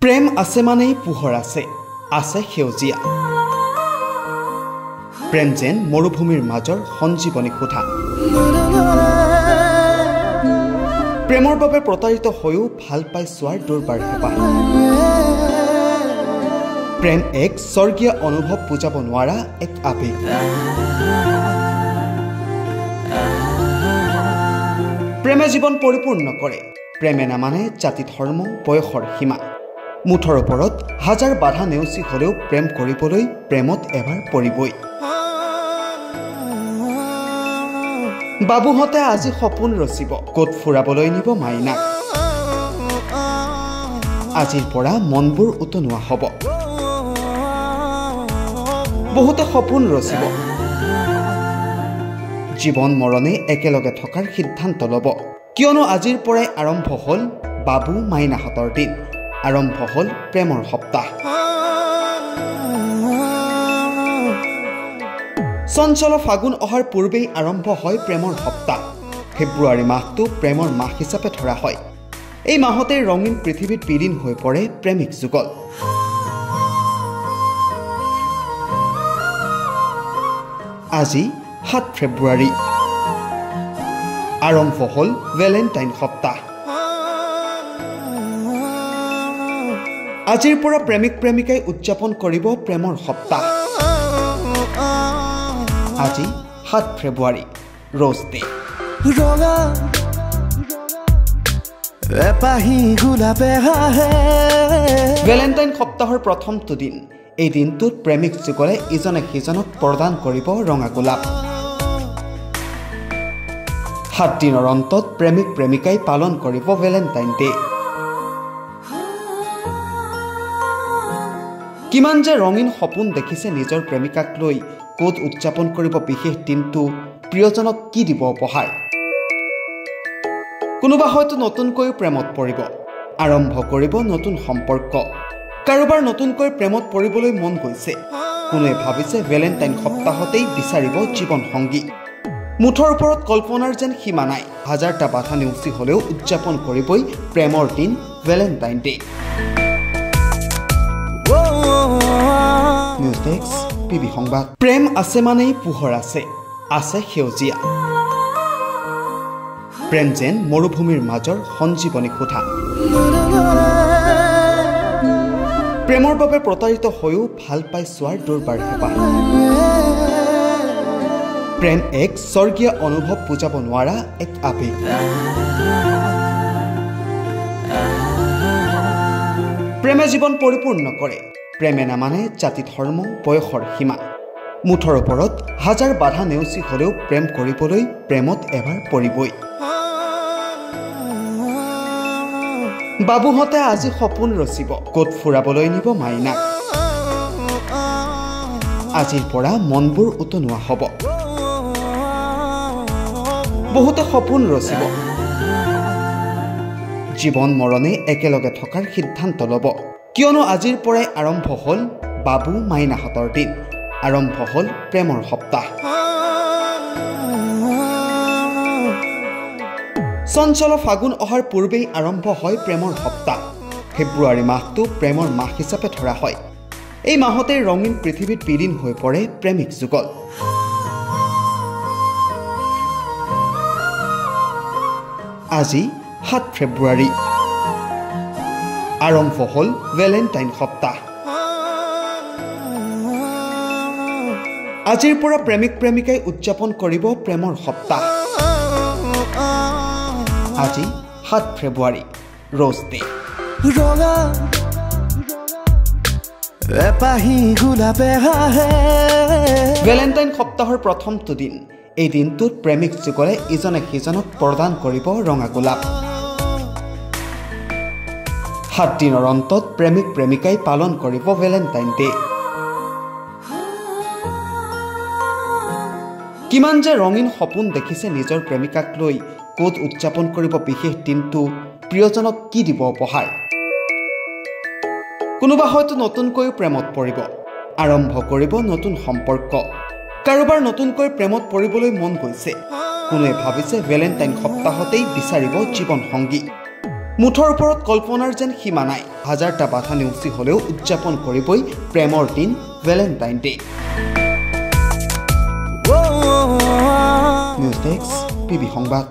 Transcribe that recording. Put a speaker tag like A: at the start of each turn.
A: প্ৰেম আছে মানেই পোহৰ আছে, আছে সেউজীয়া। প্ৰেম যেন মৰুভূমিৰ মাজৰ সঞ্জীৱনী সোধা। প্ৰেমৰ বাবে প্ৰতাৰিত হৈও ভাল পাই চোৱাৰ দুৰ্বাৰ হেঁপাহ। প্ৰেম এক স্বৰ্গীয় অনুভৱ বুজাব নোৱাৰা এক আবেগ। প্ৰেমে জীৱন পৰিপূৰ্ণ কৰে, প্ৰেমে নামানে জাতি ধৰ্ম বয়সৰ সীমা। মুঠৰ ওপৰত হাজাৰ বাধা নেওচি হ'লেও প্ৰেম কৰিবলৈ প্ৰেমত এবাৰ পৰিবই। বাবুহঁতে আজি সপোন ৰচিব, ক'ত ফুৰাবলৈ নিব মাইনাক। আজিৰ পৰা মনবোৰ উতনোৱা হ'ব, বহুতে সপোন ৰচিব। জীৱন মৰণে একেলগে থকাৰ সিদ্ধান্ত ল'ব, কিয়নো আজিৰ পৰাই আৰম্ভ হ'ল বাবু মাইনাহঁতৰ দিন। আৰম্ভ হ'ল প্ৰেমৰ সপ্তাহ। চঞ্চল ফাগুন অহাৰ পূৰ্বেই আৰম্ভ হয় প্ৰেমৰ সপ্তাহ। ফেব্ৰুৱাৰী মাহটো প্ৰেমৰ মাহ হিচাপে ধৰা হয়। এই মাহতে ৰঙীন পৃথিৱীত বিলীন হৈ পৰে প্ৰেমিক যুগল। আজি ৭ ফেব্ৰুৱাৰী, আৰম্ভ হ'ল ভেলেণ্টাইন সপ্তাহ। আজিৰ পৰা প্ৰেমিক প্ৰেমিকাই উদযাপন কৰিব প্ৰেমৰ সপ্তাহ। আজি ৭ ফেব্ৰুৱাৰী, ৰ'জ ডে। ভেলেণ্টাইন সপ্তাহৰ প্ৰথমটো দিন। এই দিনটোত প্ৰেমিক যুগলে ইজনে সিজনক প্ৰদান কৰিব ৰঙা গোলাপ। ৭ দিনৰ অন্তত প্ৰেমিক প্ৰেমিকাই পালন কৰিব ভেলেণ্টাইন ডে। কিমান যে ৰঙীন সপোন দেখিছে নিজৰ প্ৰেমিকাক লৈ। ক'ত উদযাপন কৰিব বিশেষ দিনটো, প্ৰিয়জনক কি দিব উপহাৰ। কোনোবা হয়তো নতুনকৈ প্ৰেমত পৰিব, আৰম্ভ কৰিব নতুন সম্পৰ্ক। কাৰোবাৰ নতুনকৈ প্ৰেমত পৰিবলৈ মন গৈছে, কোনোৱে ভাবিছে ভেলেণ্টাইন সপ্তাহতেই বিচাৰিব জীৱন সংগী। মুঠৰ ওপৰত কল্পনাৰ যেন সীমা নাই। হাজাৰটা বাধা নেওচি হ'লেও উদযাপন কৰিবই প্ৰেমৰ দিন Valentine day. News desk, PB সংবাদ। প্ৰেম আছে মানেই পোহৰ আছে, আছে সেউজীয়া। প্ৰেম যেন মৰুভূমিৰ মাজৰ সঞ্জীৱনী সোধা। প্ৰেমৰ বাবে প্ৰতাৰিত হৈও ভাল পাই চোৱাৰ দুৰ্বাৰ হেঁপাহ। প্ৰেম এক স্বৰ্গীয় অনুভৱ বুজাব নোৱাৰা এক আবেগ। প্ৰেমে জীৱন পৰিপূৰ্ণ কৰে, প্ৰেমে নামানে জাতি ধৰ্ম বয়সৰ সীমা। মুঠৰ ওপৰত হাজাৰ বাধা নেওচি হ'লেও প্ৰেম কৰিবলৈ প্ৰেমত এবাৰ পৰিবই। বাবুহঁতে আজি সপোন ৰচিব, ক'ত ফুৰাবলৈ নিব মাইনাক। আজিৰ পৰা মনবোৰ উতনোৱা হ'ব, বহুতে সপোন ৰচিব। জীৱন মৰণে একেলগে থকাৰ সিদ্ধান্ত ল'ব, কিয়নো আজিৰ পৰাই আৰম্ভ হ'ল বাবু মাইনাহঁতৰ দিন। আৰম্ভ হ'ল প্ৰেমৰ সপ্তাহ। চঞ্চল ফাগুন অহাৰ পূৰ্বেই আৰম্ভ হয় প্ৰেমৰ সপ্তাহ। ফেব্ৰুৱাৰী মাহটো প্ৰেমৰ মাহ হিচাপে ধৰা হয়। এই মাহতে ৰঙীন পৃথিৱীত বিলীন হৈ পৰে প্ৰেমিক যুগল। আজি ৭ ফেব্ৰুৱাৰী, আৰম্ভ হ'ল ভেলেণ্টাইন সপ্তাহ। আজিৰ পৰা প্ৰেমিক প্ৰেমিকাই উদযাপন কৰিব প্ৰেমৰ সপ্তাহ। আজি ৭ ফেব্ৰুৱাৰী, ৰ'জ ডে। ভেলেণ্টাইন সপ্তাহৰ প্ৰথমটো দিন। এই দিনটোত প্ৰেমিক যুগলে ইজনে সিজনক প্ৰদান কৰিব ৰঙা গোলাপ। ৭ দিনৰ অন্তত প্ৰেমিক প্ৰেমিকাই পালন কৰিব ভেলেণ্টাইন ডে। কিমান যে ৰঙীন সপোন দেখিছে নিজৰ প্ৰেমিকাক লৈ। ক'ত উদযাপন কৰিব বিশেষ দিনটো, প্ৰিয়জনক কি দিব উপহাৰ। কোনোবা হয়তো নতুনকৈ প্ৰেমত পৰিব, আৰম্ভ কৰিব নতুন সম্পৰ্ক। কাৰোবাৰ নতুনকৈ প্ৰেমত পৰিবলৈ মন গৈছে, কোনোৱে ভাবিছে ভেলেণ্টাইন সপ্তাহতেই বিচাৰিব জীৱন সংগী। মুঠৰ ওপৰত কল্পনাৰ যেন সীমা নাই হাজাৰটা বাধা নেওচি হ'লেও উদযাপন কৰিবই প্ৰেমৰ দিন Valentine day news desk PB সংবাদ